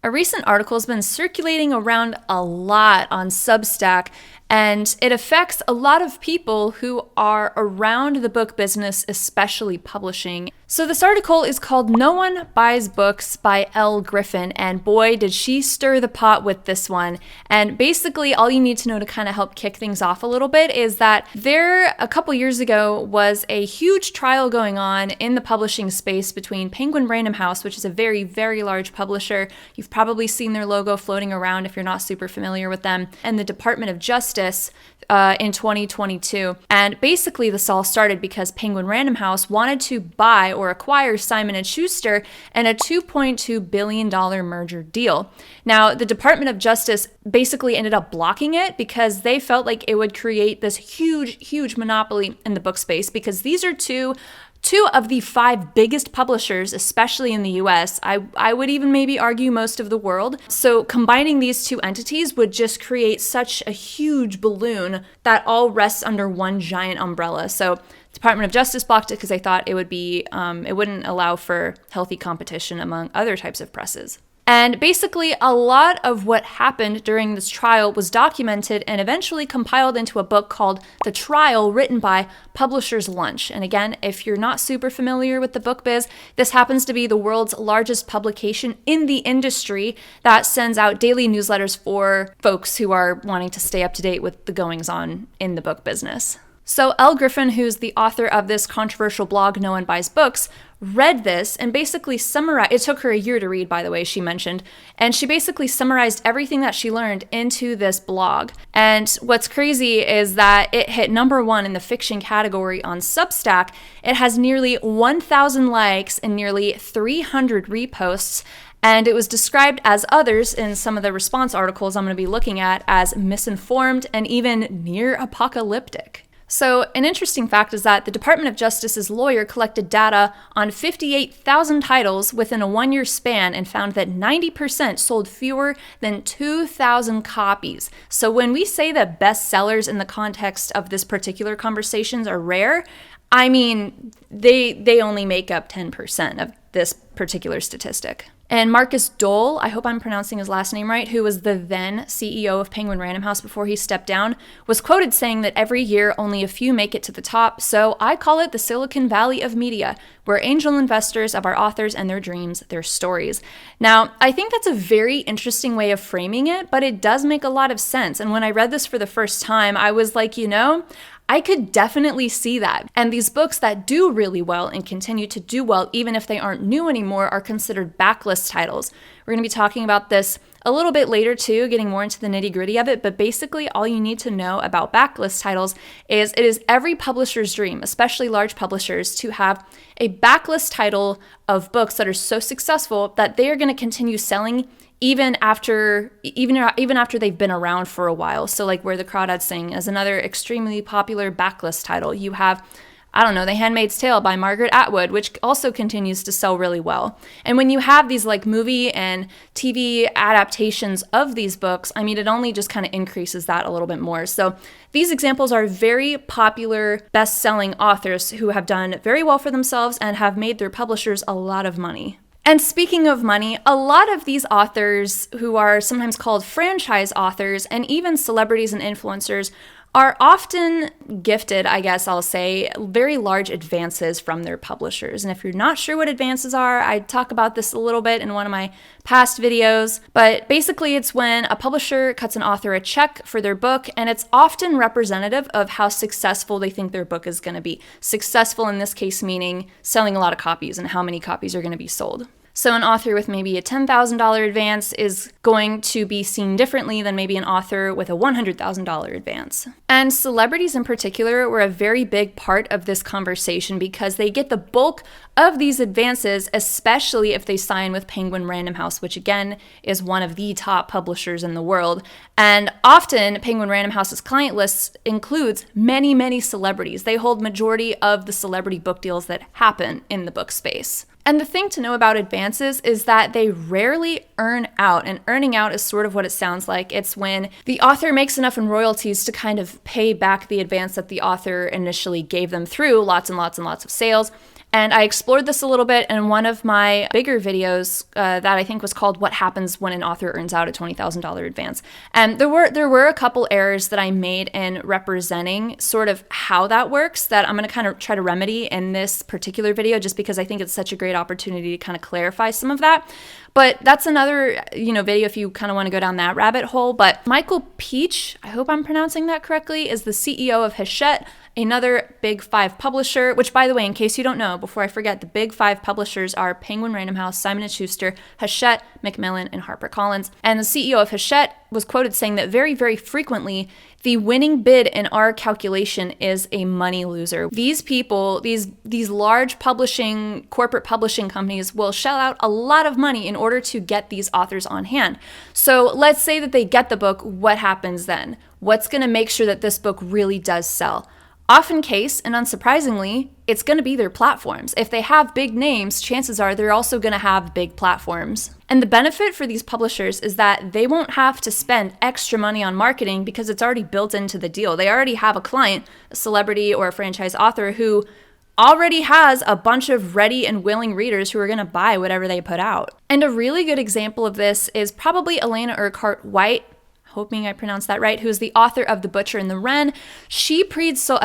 A recent article has been circulating around a lot on Substack, and it affects a lot of people who are around the book business, especially publishing. So this article is called No One Buys Books by Elle Griffin, and boy, did she stir the pot with this one. And basically, all you need to know to kind of help kick things off a little bit is that there, a couple years ago, was a huge trial going on in the publishing space between Penguin Random House, which is a very, very large publisher. You've probably seen their logo floating around if you're not super familiar with them, and the Department of Justice in 2022. And basically this all started because Penguin Random House wanted to buy or acquire Simon & Schuster in a $2.2 billion merger deal. Now, the Department of Justice basically ended up blocking it because they felt like it would create this huge monopoly in the book space, because these are two of the 5 biggest publishers, especially in the US. I would even maybe argue most of the world. So combining these two entities would just create such a huge balloon that all rests under one giant umbrella. So Department of Justice blocked it because they thought it would be, it wouldn't allow for healthy competition among other types of presses. And basically, a lot of what happened during this trial was documented and eventually compiled into a book called The Trial, written by Publishers Lunch. And again, if you're not super familiar with the book biz, this happens to be the world's largest publication in the industry that sends out daily newsletters for folks who are wanting to stay up to date with the goings-on in the book business. So Elle Griffin, who's the author of this controversial blog, No One Buys Books, read this and basically summarized, it took her a year to read, by the way, she mentioned, and she basically summarized everything that she learned into this blog. And what's crazy is that it hit #1 in the fiction category on Substack. It has nearly 1,000 likes and nearly 300 reposts. And it was described as others in some of the response articles I'm going to be looking at as misinformed and even near apocalyptic. So an interesting fact is that the Department of Justice's lawyer collected data on 58,000 titles within a 1-year span and found that 90% sold fewer than 2,000 copies. So when we say that bestsellers in the context of this particular conversations are rare, I mean, they only make up 10% of this particular statistic. And Marcus Dole, I hope I'm pronouncing his last name right, who was the then CEO of Penguin Random House before he stepped down, was quoted saying that every year only a few make it to the top, so I call it the Silicon Valley of media, where angel investors of our authors and their dreams, their stories. Now, I think that's a very interesting way of framing it, but it does make a lot of sense. And when I read this for the first time, I was like, I could definitely see that. And these books that do really well and continue to do well, even if they aren't new anymore, are considered backlist titles. We're going to be talking about this a little bit later too, getting more into the nitty-gritty of it, but basically all you need to know about backlist titles is it is every publisher's dream, especially large publishers, to have a backlist title of books that are so successful that they are going to continue selling even after they've been around for a while. So like Where the Crawdads Sing is another extremely popular backlist title. You have, The Handmaid's Tale by Margaret Atwood, which also continues to sell really well. And when you have these like movie and TV adaptations of these books, it only just kind of increases that a little bit more. So these examples are very popular best-selling authors who have done very well for themselves and have made their publishers a lot of money. And speaking of money, a lot of these authors, who are sometimes called franchise authors, and even celebrities and influencers, are often gifted, I guess I'll say, very large advances from their publishers. And if you're not sure what advances are, I talk about this a little bit in one of my past videos. But basically, it's when a publisher cuts an author a check for their book, and it's often representative of how successful they think their book is going to be. Successful in this case meaning selling a lot of copies and how many copies are going to be sold. So an author with maybe a $10,000 advance is going to be seen differently than maybe an author with a $100,000 advance. And celebrities in particular were a very big part of this conversation because they get the bulk of these advances, especially if they sign with Penguin Random House, which again is one of the top publishers in the world. And often Penguin Random House's client list includes many, many celebrities. They hold majority of the celebrity book deals that happen in the book space. And the thing to know about advances is that they rarely earn out, and earning out is sort of what it sounds like. It's when the author makes enough in royalties to kind of pay back the advance that the author initially gave them through lots and lots and lots of sales. And I explored this a little bit in one of my bigger videos that I think was called What Happens When an Author Earns Out a $20,000 Advance. And there were a couple errors that I made in representing sort of how that works that I'm going to kind of try to remedy in this particular video, just because I think it's such a great opportunity to kind of clarify some of that. But that's another, video if you kind of want to go down that rabbit hole. But Michael Peach, I hope I'm pronouncing that correctly, is the CEO of Hachette, another Big Five publisher, which, by the way, in case you don't know, before I forget, the Big Five publishers are Penguin Random House, Simon & Schuster, Hachette, Macmillan, and HarperCollins. And the CEO of Hachette was quoted saying that very, very frequently, the winning bid in our calculation is a money loser. These people, these large corporate publishing companies will shell out a lot of money in order to get these authors on hand. So let's say that they get the book, what happens then? What's going to make sure that this book really does sell? Often case, and unsurprisingly, it's going to be their platforms. If they have big names, chances are they're also going to have big platforms. And the benefit for these publishers is that they won't have to spend extra money on marketing because it's already built into the deal. They already have a client, a celebrity or a franchise author who already has a bunch of ready and willing readers who are going to buy whatever they put out. And a really good example of this is probably Elena Urquhart White, hoping I pronounced that right, who is the author of The Butcher and the Wren. She pre-sold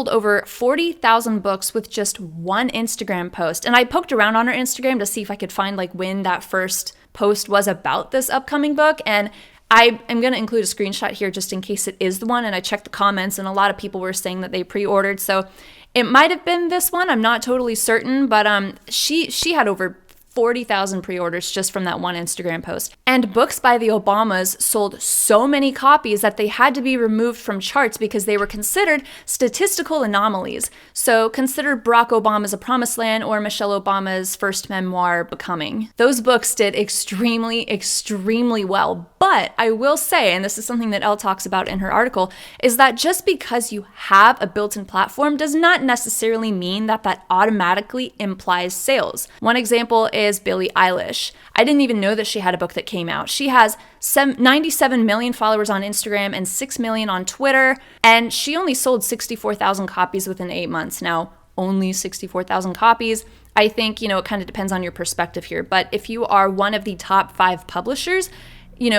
over 40,000 books with just one Instagram post. And I poked around on her Instagram to see if I could find when that first post was about this upcoming book. And I am going to include a screenshot here just in case it is the one. And I checked the comments and a lot of people were saying that they pre-ordered. So it might have been this one. I'm not totally certain, but she had over 40,000 pre-orders just from that one Instagram post. And books by the Obamas sold so many copies that they had to be removed from charts because they were considered statistical anomalies. So consider Barack Obama's A Promised Land or Michelle Obama's first memoir, Becoming. Those books did extremely, extremely well. But I will say, and this is something that Elle talks about in her article, is that just because you have a built-in platform does not necessarily mean that that automatically implies sales. One example is Billie Eilish. I didn't even know that she had a book that came out. She has 97 million followers on Instagram and 6 million on Twitter, and she only sold 64,000 copies within 8 months. Now, only 64,000 copies. I think, it kind of depends on your perspective here, but if you are one of the top 5 publishers,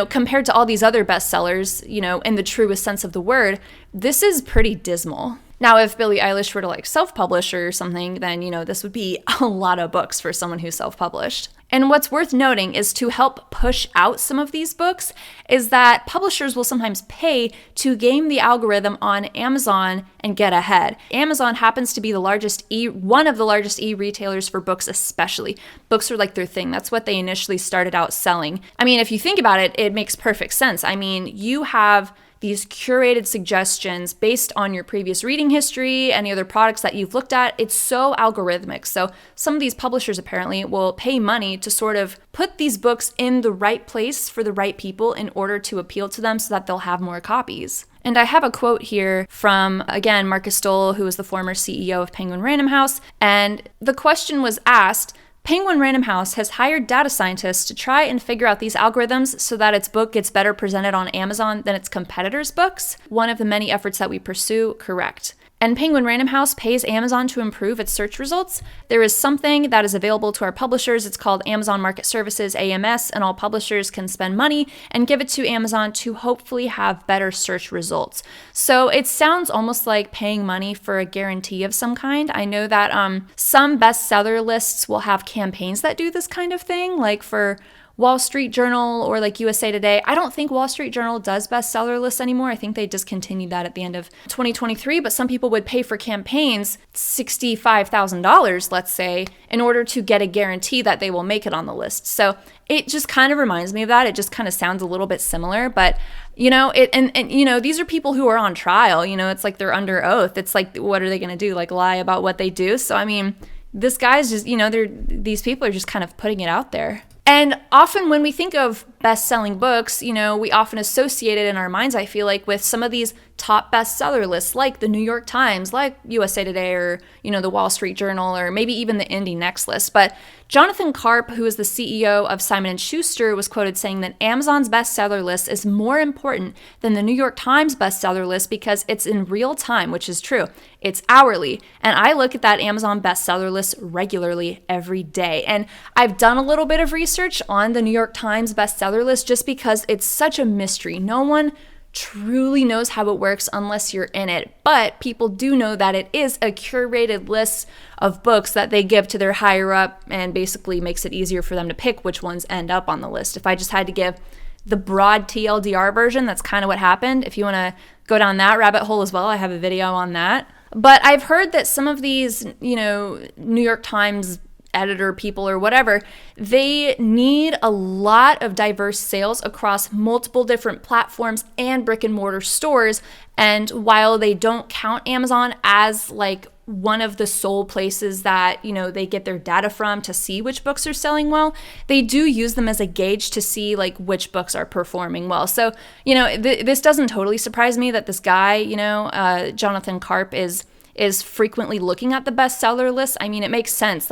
compared to all these other bestsellers, in the truest sense of the word, this is pretty dismal. Now, if Billie Eilish were to self-publish or something, then, this would be a lot of books for someone who's self-published. And what's worth noting is to help push out some of these books is that publishers will sometimes pay to game the algorithm on Amazon and get ahead. Amazon happens to be one of the largest e-retailers for books especially. Books are their thing. That's what they initially started out selling. I mean, if you think about it, it makes perfect sense. I mean, you have these curated suggestions based on your previous reading history, any other products that you've looked at. It's so algorithmic. So some of these publishers apparently will pay money to sort of put these books in the right place for the right people in order to appeal to them so that they'll have more copies. And I have a quote here from, again, Marcus Stoll, who was the former CEO of Penguin Random House. And the question was asked, Penguin Random House has hired data scientists to try and figure out these algorithms so that its book gets better presented on Amazon than its competitors' books. One of the many efforts that we pursue, correct. And Penguin Random House pays Amazon to improve its search results. There is something that is available to our publishers. It's called Amazon Market Services, AMS, and all publishers can spend money and give it to Amazon to hopefully have better search results. So it sounds almost like paying money for a guarantee of some kind. I know that some bestseller lists will have campaigns that do this kind of thing, like for Wall Street Journal or USA Today. I don't think Wall Street Journal does bestseller lists anymore. I think they discontinued that at the end of 2023, but some people would pay for campaigns $65,000, let's say, in order to get a guarantee that they will make it on the list. So it just kind of reminds me of that. It just kind of sounds a little bit similar, but these are people who are on trial. It's like they're under oath. It's like, what are they going to do? Lie about what they do? So, I mean, this guy's just, these people are just kind of putting it out there. And often when we think of best-selling books, we often associate it in our minds, I feel like, with some of these top bestseller lists like the New York Times, like USA Today, or, the Wall Street Journal, or maybe even the Indie Next list. But Jonathan Karp, who is the CEO of Simon & Schuster, was quoted saying that Amazon's bestseller list is more important than the New York Times bestseller list because it's in real time, which is true. It's hourly. And I look at that Amazon bestseller list regularly every day. And I've done a little bit of research on the New York Times bestseller list just because it's such a mystery. No one truly knows how it works unless you're in it. But people do know that it is a curated list of books that they give to their higher up and basically makes it easier for them to pick which ones end up on the list. If I just had to give the broad TLDR version, that's kind of what happened. If you want to go down that rabbit hole as well, I have a video on that. But I've heard that some of these, New York Times editor people or whatever, they need a lot of diverse sales across multiple different platforms and brick and mortar stores. And while they don't count Amazon as like one of the sole places that, they get their data from to see which books are selling well, they do use them as a gauge to see like which books are performing well. So, this doesn't totally surprise me that this guy, Jonathan Karp is frequently looking at the bestseller list. I mean, it makes sense.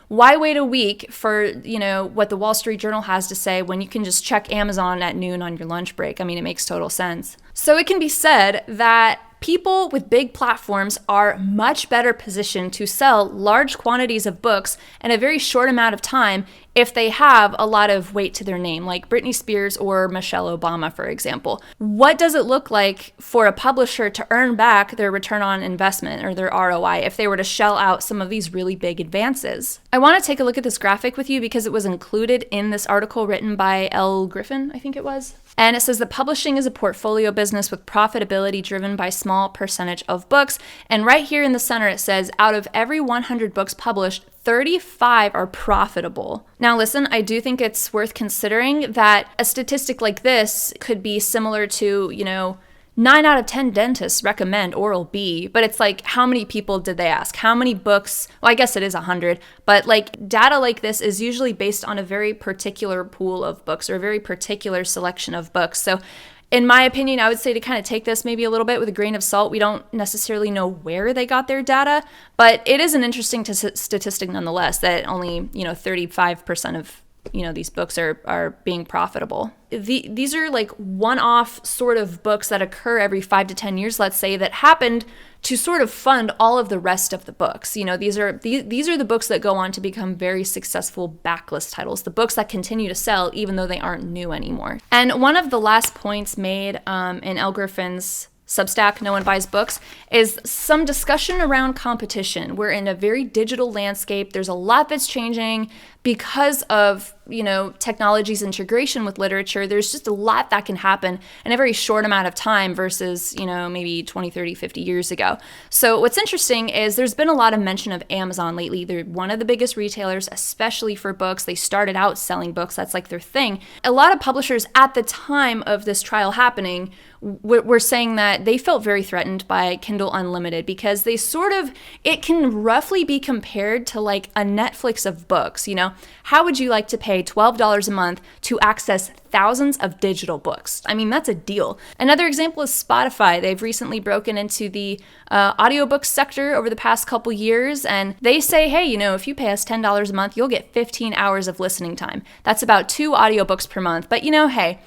Why wait a week for, what the Wall Street Journal has to say when you can just check Amazon at noon on your lunch break? I mean, it makes total sense. So it can be said that people with big platforms are much better positioned to sell large quantities of books in a very short amount of time if they have a lot of weight to their name, like Britney Spears or Michelle Obama, for example. What does it look like for a publisher to earn back their return on investment or their ROI if they were to shell out some of these really big advances? I want to take a look at this graphic with you because it was included in this article written by L. Griffin, I think it was. And it says that publishing is a portfolio business with profitability driven by small percentage of books. And right here in the center, it says out of every 100 books published, 35 are profitable. Now listen, I do think it's worth considering that a statistic like this could be similar to, 9 out of 10 dentists recommend Oral-B, but it's like, how many people did they ask? How many books? Well, I guess it is 100, but like data like this is usually based on a very particular pool of books or a very particular selection of books. So in my opinion, I would say to kind of take this maybe a little bit with a grain of salt. We don't necessarily know where they got their data, but it is an interesting statistic nonetheless that only, 35% of these books are being profitable. These are like one-off sort of books that occur every 5 to 10 years, let's say, that happened to sort of fund all of the rest of the books. These are the books that go on to become very successful backlist titles, the books that continue to sell even though they aren't new anymore. And one of the last points made in L. Griffin's Substack, No One Buys Books, is some discussion around competition. We're in a very digital landscape. There's a lot that's changing because of, technology's integration with literature. There's just a lot that can happen in a very short amount of time versus, maybe 20, 30, 50 years ago. So what's interesting is there's been a lot of mention of Amazon lately. They're one of the biggest retailers, especially for books. They started out selling books. That's like their thing. A lot of publishers at the time of this trial happening were saying that they felt very threatened by Kindle Unlimited because it can roughly be compared to like a Netflix of books. How would you like to pay $12 a month to access thousands of digital books? I mean, that's a deal. Another example is Spotify. They've recently broken into the audiobook sector over the past couple years, and they say, hey, if you pay us $10 a month, you'll get 15 hours of listening time. That's about 2 audiobooks per month. But hey,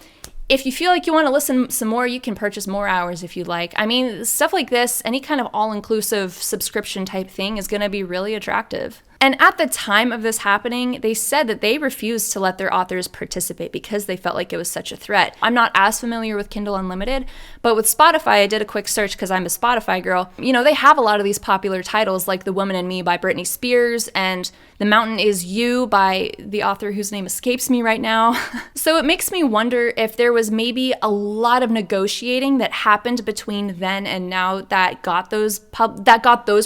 if you feel like you want to listen some more, you can purchase more hours if you'd like. I mean, stuff like this, any kind of all-inclusive subscription type thing is going to be really attractive. And at the time of this happening, they said that they refused to let their authors participate because they felt like it was such a threat. I'm not as familiar with Kindle Unlimited, but with Spotify, I did a quick search because I'm a Spotify girl. They have a lot of these popular titles like The Woman in Me by Britney Spears and The Mountain Is You by the author whose name escapes me right now. So it makes me wonder if there was maybe a lot of negotiating that happened between then and now that got those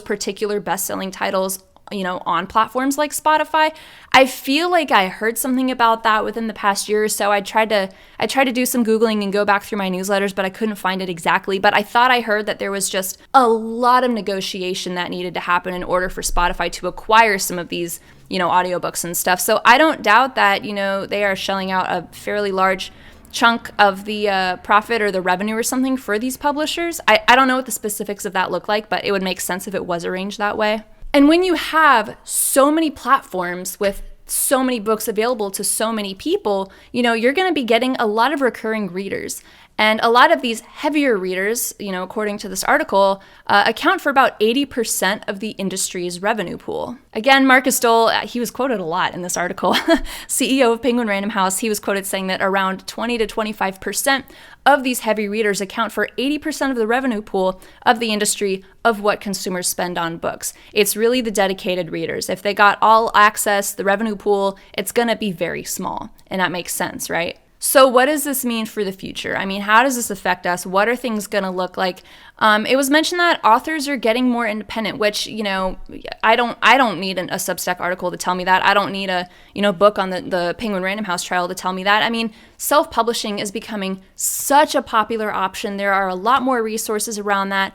particular best-selling titles on platforms like Spotify. I feel like I heard something about that within the past year or so. I tried to do some Googling and go back through my newsletters, but I couldn't find it exactly. But I thought I heard that there was just a lot of negotiation that needed to happen in order for Spotify to acquire some of these, audiobooks and stuff. So I don't doubt that, they are shelling out a fairly large chunk of the profit or the revenue or something for these publishers. I don't know what the specifics of that look like, but it would make sense if it was arranged that way. And when you have so many platforms with so many books available to so many people, you're going to be getting a lot of recurring readers. And a lot of these heavier readers, according to this article, account for about 80% of the industry's revenue pool. Again, Marcus Dole, he was quoted a lot in this article, CEO of Penguin Random House, he was quoted saying that around 20 to 25% of these heavy readers account for 80% of the revenue pool of the industry of what consumers spend on books. It's really the dedicated readers. If they got all access, the revenue pool, it's going to be very small. And that makes sense, right? So what does this mean for the future? I mean, how does this affect us? What are things going to look like? It was mentioned that authors are getting more independent, which, I don't need a Substack article to tell me that. I don't need a, book on the Penguin Random House trial to tell me that. I mean, self-publishing is becoming such a popular option. There are a lot more resources around that.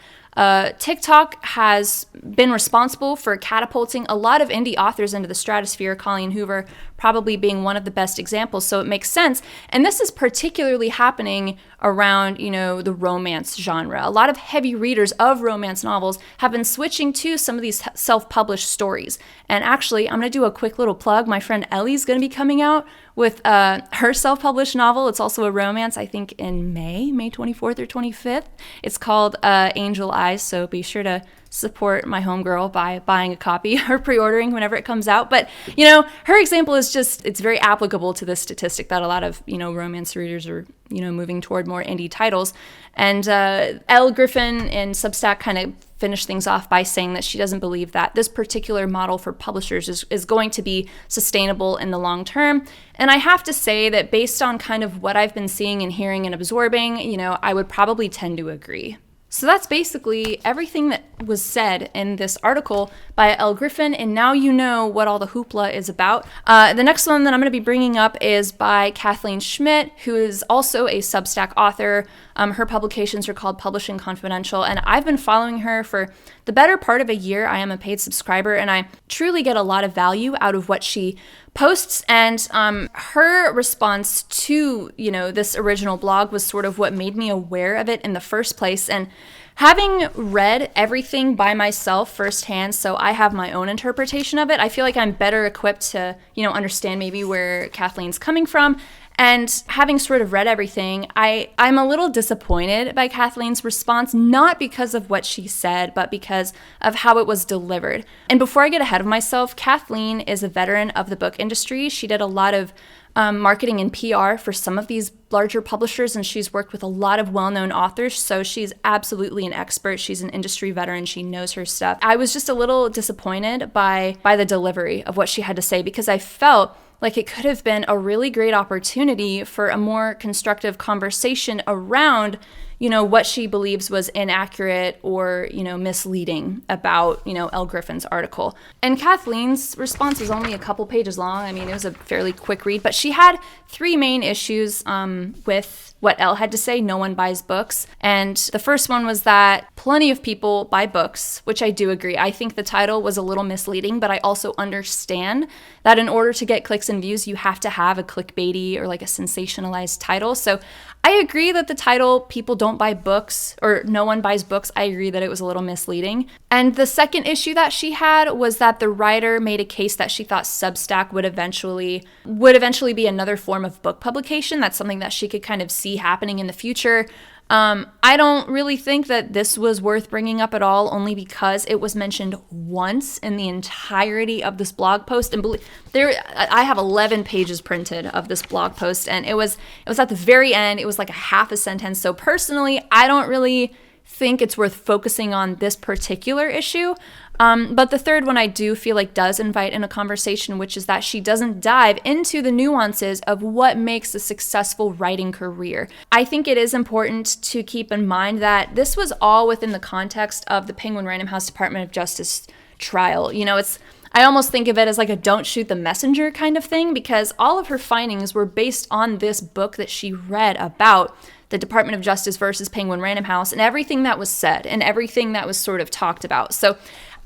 TikTok has been responsible for catapulting a lot of indie authors into the stratosphere, Colleen Hoover probably being one of the best examples, so it makes sense. And this is particularly happening around, the romance genre. A lot of heavy readers of romance novels have been switching to some of these self-published stories. And actually, I'm going to do a quick little plug. My friend Ellie's going to be coming out with her self-published novel. It's also a romance, I think in May 24th or 25th. It's called Angel Eyes, so be sure to support my homegirl by buying a copy or pre-ordering whenever it comes out. But, her example is just, it's very applicable to this statistic that a lot of, romance readers are, moving toward more indie titles. And Elle Griffin in Substack kind of finished things off by saying that she doesn't believe that this particular model for publishers is going to be sustainable in the long term. And I have to say that based on kind of what I've been seeing and hearing and absorbing, I would probably tend to agree. So that's basically everything that was said in this article by Elle Griffin, and now you know what all the hoopla is about. The next one that I'm going to be bringing up is by Kathleen Schmidt, who is also a Substack author. Her publications are called Publishing Confidential, and I've been following her for the better part of a year. I am a paid subscriber, and I truly get a lot of value out of what she posts, and her response to, this original blog was sort of what made me aware of it in the first place. And having read everything by myself firsthand, so I have my own interpretation of it, I feel like I'm better equipped to, understand maybe where Kathleen's coming from. And having sort of read everything, I'm a little disappointed by Kathleen's response, not because of what she said, but because of how it was delivered. And before I get ahead of myself, Kathleen is a veteran of the book industry. She did a lot of marketing and PR for some of these larger publishers, and she's worked with a lot of well-known authors, so she's absolutely an expert. She's an industry veteran. She knows her stuff. I was just a little disappointed by the delivery of what she had to say, because I felt like it could have been a really great opportunity for a more constructive conversation around, what she believes was inaccurate or, misleading about, Elle Griffin's article. And Kathleen's response was only a couple pages long. I mean, it was a fairly quick read, but she had three main issues with what Elle had to say. No one buys books. And the first one was that plenty of people buy books, which I do agree. I think the title was a little misleading, but I also understand that in order to get clicks and views, you have to have a clickbaity or like a sensationalized title. So I agree that the title, people don't buy books, or no one buys books, I agree that it was a little misleading. And the second issue that she had was that the writer made a case that she thought Substack would eventually be another form of book publication. That's something that she could kind of see happening in the future. I don't really think that this was worth bringing up at all, only because it was mentioned once in the entirety of this blog post. And I have 11 pages printed of this blog post, and it was at the very end. It was like a half a sentence. So personally, I don't really think it's worth focusing on this particular issue. But the third one I do feel like does invite in a conversation, which is that she doesn't dive into the nuances of what makes a successful writing career. I think it is important to keep in mind that this was all within the context of the Penguin Random House Department of Justice trial. I almost think of it as like a don't shoot the messenger kind of thing, because all of her findings were based on this book that she read about the Department of Justice versus Penguin Random House, and everything that was said and everything that was sort of talked about. So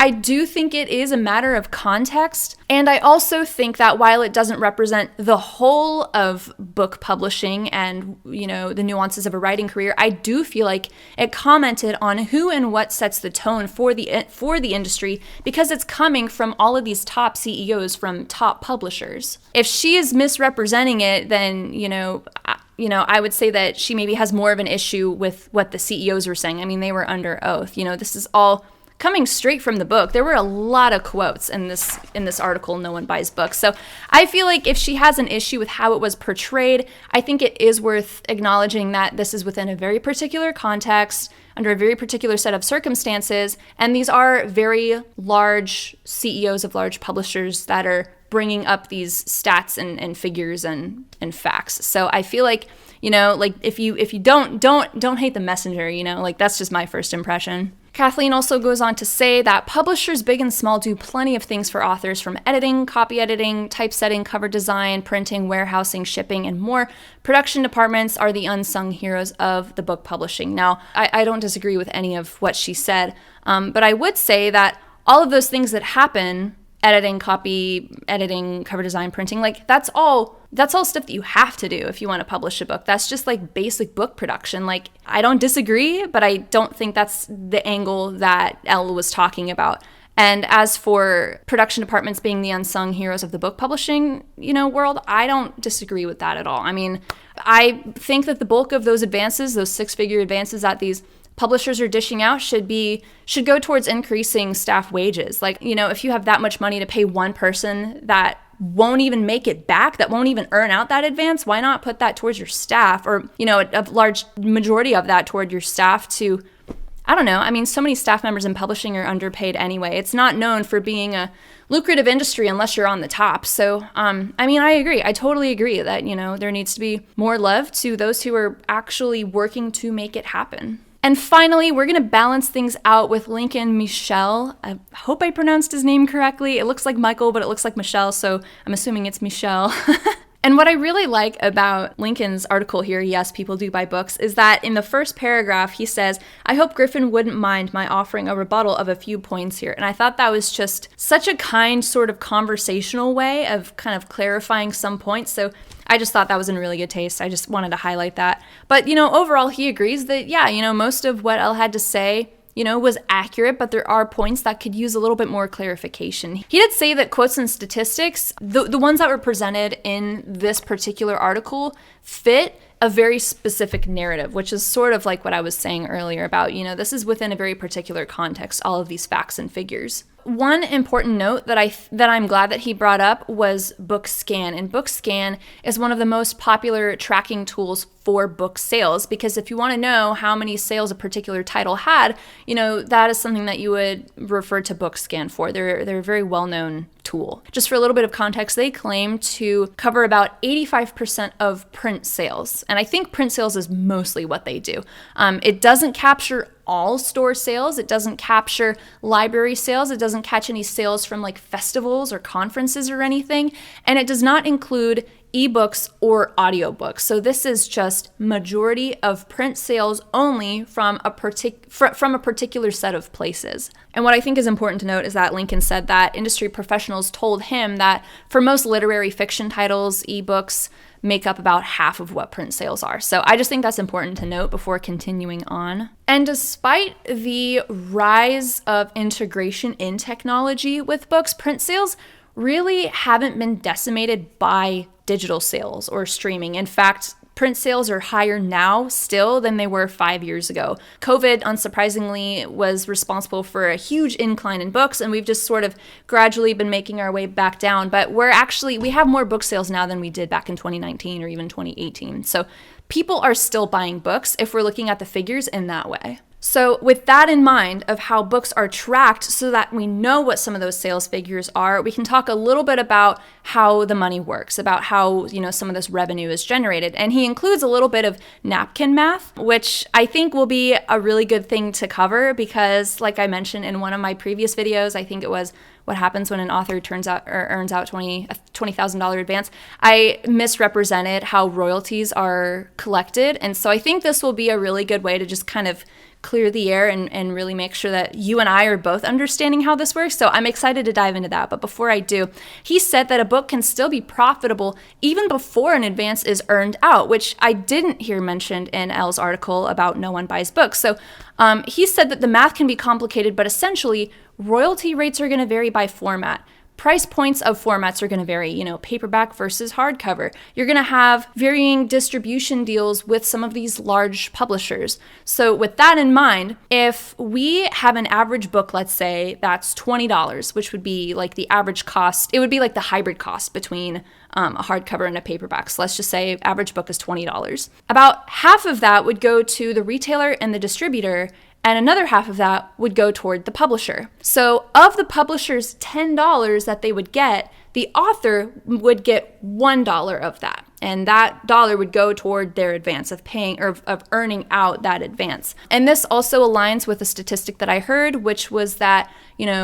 I do think it is a matter of context. And I also think that while it doesn't represent the whole of book publishing and, the nuances of a writing career, I do feel like it commented on who and what sets the tone for the industry, because it's coming from all of these top CEOs from top publishers. If she is misrepresenting it, then, I would say that she maybe has more of an issue with what the CEOs were saying. I mean, they were under oath. This is all coming straight from the book. There were a lot of quotes in this article, No One Buys Books. So I feel like if she has an issue with how it was portrayed, I think it is worth acknowledging that this is within a very particular context, under a very particular set of circumstances, and these are very large CEOs of large publishers that are bringing up these stats and figures and facts. So I feel like, if you don't hate the messenger, that's just my first impression. Kathleen also goes on to say that publishers big and small do plenty of things for authors, from editing, copy editing, typesetting, cover design, printing, warehousing, shipping, and more. Production departments are the unsung heroes of the book publishing. Now, I don't disagree with any of what she said, but I would say that all of those things that happen, editing, copy editing, cover design, printing, that's all stuff that you have to do if you want to publish a book. That's just basic book production. I don't disagree, but I don't think that's the angle that Elle was talking about. And as for production departments being the unsung heroes of the book publishing, world, I don't disagree with that at all. I mean, I think that the bulk of those advances, those six-figure advances that these publishers are dishing out should go towards increasing staff wages. If you have that much money to pay one person that won't even make it back, that won't even earn out that advance, why not put that towards your staff, or, a large majority of that toward your staff to, I don't know. I mean, so many staff members in publishing are underpaid anyway. It's not known for being a lucrative industry unless you're on the top. So, I agree. I totally agree that, there needs to be more love to those who are actually working to make it happen. And finally, we're going to balance things out with Lincoln Michel. I hope I pronounced his name correctly. It looks like Michael, but it looks like Michelle, so I'm assuming it's Michelle. And what I really like about Lincoln's article here, Yes, People Do Buy Books, is that in the first paragraph, he says, I hope Griffin wouldn't mind my offering a rebuttal of a few points here. And I thought that was just such a kind sort of conversational way of kind of clarifying some points. So I just thought that was in really good taste. I just wanted to highlight that. But, overall, he agrees that, most of what Elle had to say, was accurate, but there are points that could use a little bit more clarification. He did say that quotes and statistics, the ones that were presented in this particular article, fit a very specific narrative, which is sort of like what I was saying earlier about, this is within a very particular context, all of these facts and figures. One important note that I'm glad that he brought up was BookScan. And BookScan is one of the most popular tracking tools for book sales, because if you want to know how many sales a particular title had, that is something that you would refer to BookScan for. They're a very well-known tool. Just for a little bit of context, they claim to cover about 85% of print sales. And I think print sales is mostly what they do. It doesn't capture all store sales. It doesn't capture library sales. It doesn't catch any sales from festivals or conferences or anything. And it does not include ebooks or audiobooks. So this is just majority of print sales only from a particular set of places. And what I think is important to note is that Lincoln said that industry professionals told him that for most literary fiction titles, ebooks make up about half of what print sales are. So I just think that's important to note before continuing on. And despite the rise of integration in technology with books, print sales really haven't been decimated by digital sales or streaming. In fact, print sales are higher now still than they were 5 years ago. COVID, unsurprisingly, was responsible for a huge incline in books, and we've just sort of gradually been making our way back down. But we have more book sales now than we did back in 2019 or even 2018. So people are still buying books if we're looking at the figures in that way. So with that in mind of how books are tracked so that we know what some of those sales figures are, we can talk a little bit about how the money works, about how, some of this revenue is generated. And he includes a little bit of napkin math, which I think will be a really good thing to cover because, like I mentioned in one of my previous videos, I think it was what happens when an author earns out $20,000 advance. I misrepresented how royalties are collected. And so I think this will be a really good way to just kind of clear the air and really make sure that you and I are both understanding how this works. So I'm excited to dive into that. But before I do, he said that a book can still be profitable even before an advance is earned out, which I didn't hear mentioned in Elle's article about No One Buys Books. So he said that the math can be complicated, but essentially royalty rates are going to vary by format. Price points of formats are going to vary, paperback versus hardcover. You're going to have varying distribution deals with some of these large publishers. So with that in mind, if we have an average book, let's say that's $20, which would be like the average cost, it would be like the hybrid cost between a hardcover and a paperback. So let's just say average book is $20. About half of that would go to the retailer and the distributor, and another half of that would go toward the publisher. So of the publisher's $10 that they would get, the author would get $1 of that. And that dollar would go toward their advance of paying or of earning out that advance. And this also aligns with a statistic that I heard, which was that,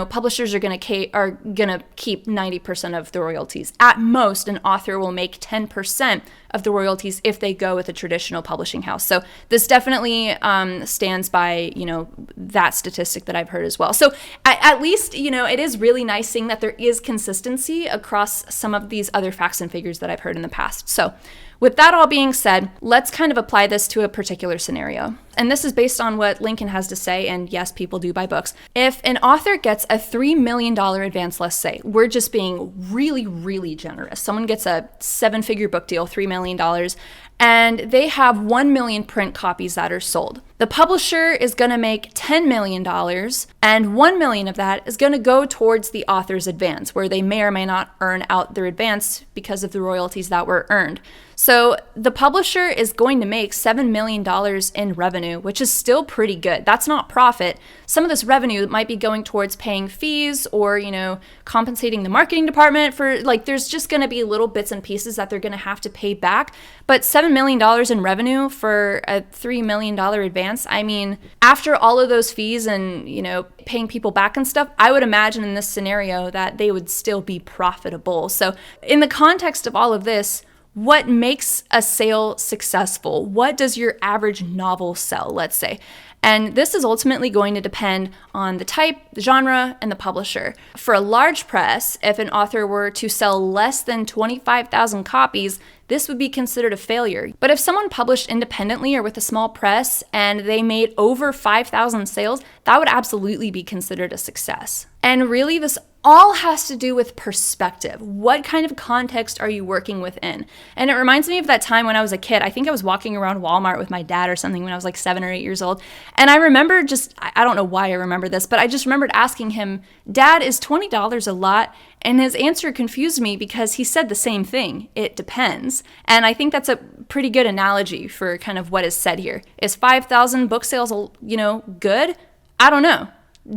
publishers are going to keep 90% of the royalties. At most, an author will make 10% of the royalties if they go with a traditional publishing house. So this definitely stands by, that statistic that I've heard as well. So at least, it is really nice seeing that there is consistency across some of these other facts and figures that I've heard in the past. So with that all being said, let's kind of apply this to a particular scenario. And this is based on what Lincoln has to say, and yes, people do buy books. If an author gets a $3 million advance, let's say, we're just being really, really generous. Someone gets a 7-figure book deal, $3 million, and they have 1 million print copies that are sold. The publisher is going to make $10 million, and 1 million of that is going to go towards the author's advance, where they may or may not earn out their advance because of the royalties that were earned. So the publisher is going to make $7 million in revenue, which is still pretty good. That's not profit. Some of this revenue might be going towards paying fees or, compensating the marketing department for, there's just going to be little bits and pieces that they're going to have to pay back. But $7 million in revenue for a $3 million advance, I mean, after all of those fees and, paying people back and stuff, I would imagine in this scenario that they would still be profitable. So in the context of all of this, what makes a sale successful? What does your average novel sell, let's say? And this is ultimately going to depend on the type, the genre, and the publisher. For a large press, if an author were to sell less than 25,000 copies, this would be considered a failure. But if someone published independently or with a small press and they made over 5,000 sales, that would absolutely be considered a success. And really, this all has to do with perspective. What kind of context are you working within? And it reminds me of that time when I was a kid. I think I was walking around Walmart with my dad or something when I was like 7 or 8 years old. And I remember I don't know why I remember this, but I just remembered asking him, "Dad, is $20 a lot?" And his answer confused me because he said the same thing. It depends. And I think that's a pretty good analogy for kind of what is said here. Is 5,000 book sales, good? I don't know.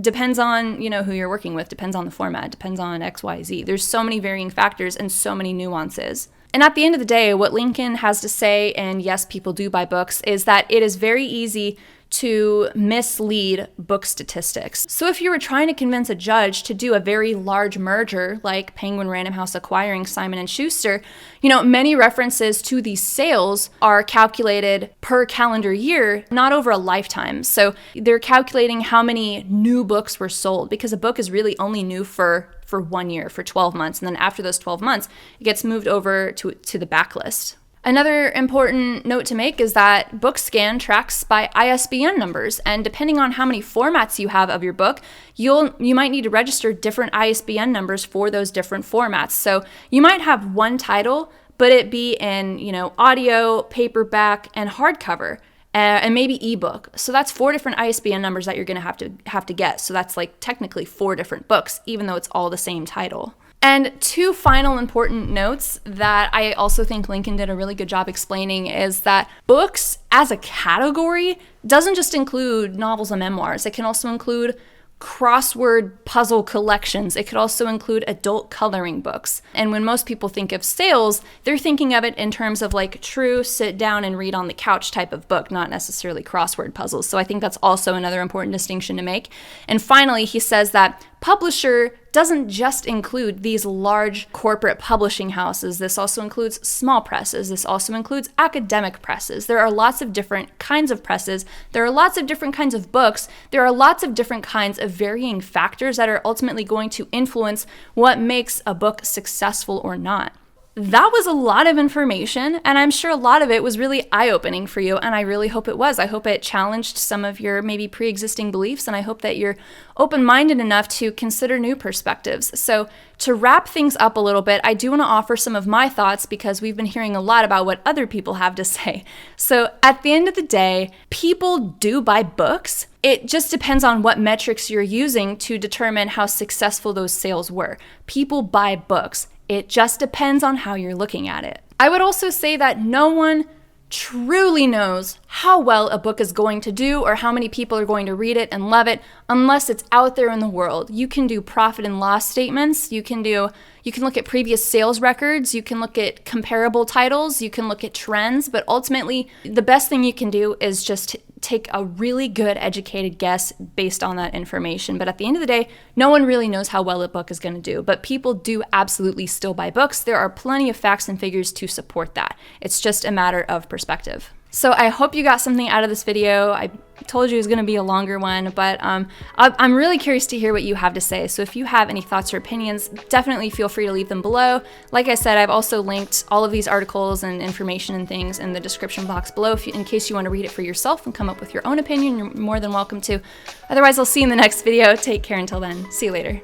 Depends on, who you're working with, depends on the format, depends on X, Y, Z. There's so many varying factors and so many nuances. And at the end of the day, what Lincoln has to say, and yes, people do buy books, is that it is very easy to mislead book statistics. So if you were trying to convince a judge to do a very large merger like Penguin Random House acquiring Simon & Schuster, many references to these sales are calculated per calendar year, not over a lifetime. So they're calculating how many new books were sold because a book is really only new for 1 year, for 12 months. And then after those 12 months, it gets moved over to the backlist. Another important note to make is that BookScan tracks by ISBN numbers, and depending on how many formats you have of your book, you might need to register different ISBN numbers for those different formats. So you might have one title, but it be in, audio, paperback, and hardcover, and maybe ebook. So that's 4 different ISBN numbers that you're going to have to get. So that's technically 4 different books, even though it's all the same title. And 2 final important notes that I also think Lincoln did a really good job explaining is that books as a category doesn't just include novels and memoirs. It can also include crossword puzzle collections. It could also include adult coloring books. And when most people think of sales, they're thinking of it in terms of true sit down and read on the couch type of book, not necessarily crossword puzzles. So I think that's also another important distinction to make. And finally, he says that publisher doesn't just include these large corporate publishing houses. This also includes small presses. This also includes academic presses. There are lots of different kinds of presses. There are lots of different kinds of books. There are lots of different kinds of varying factors that are ultimately going to influence what makes a book successful or not. That was a lot of information, and I'm sure a lot of it was really eye-opening for you, and I really hope it was. I hope it challenged some of your maybe pre-existing beliefs, and I hope that you're open-minded enough to consider new perspectives. So to wrap things up a little bit, I do want to offer some of my thoughts because we've been hearing a lot about what other people have to say. So at the end of the day, people do buy books. It just depends on what metrics you're using to determine how successful those sales were. People buy books. It just depends on how you're looking at it. I would also say that no one truly knows how well a book is going to do or how many people are going to read it and love it unless it's out there in the world. You can do profit and loss statements. You can look at previous sales records. You can look at comparable titles. You can look at trends. But ultimately, the best thing you can do is just take a really good educated guess based on that information. But at the end of the day, no one really knows how well a book is going to do. But people do absolutely still buy books. There are plenty of facts and figures to support that. It's just a matter of perspective. So I hope you got something out of this video. I told you it was going to be a longer one, but I'm really curious to hear what you have to say. So if you have any thoughts or opinions, definitely feel free to leave them below. Like I said, I've also linked all of these articles and information and things in the description box below in case you want to read it for yourself and come up with your own opinion. You're more than welcome to. Otherwise, I'll see you in the next video. Take care until then. See you later.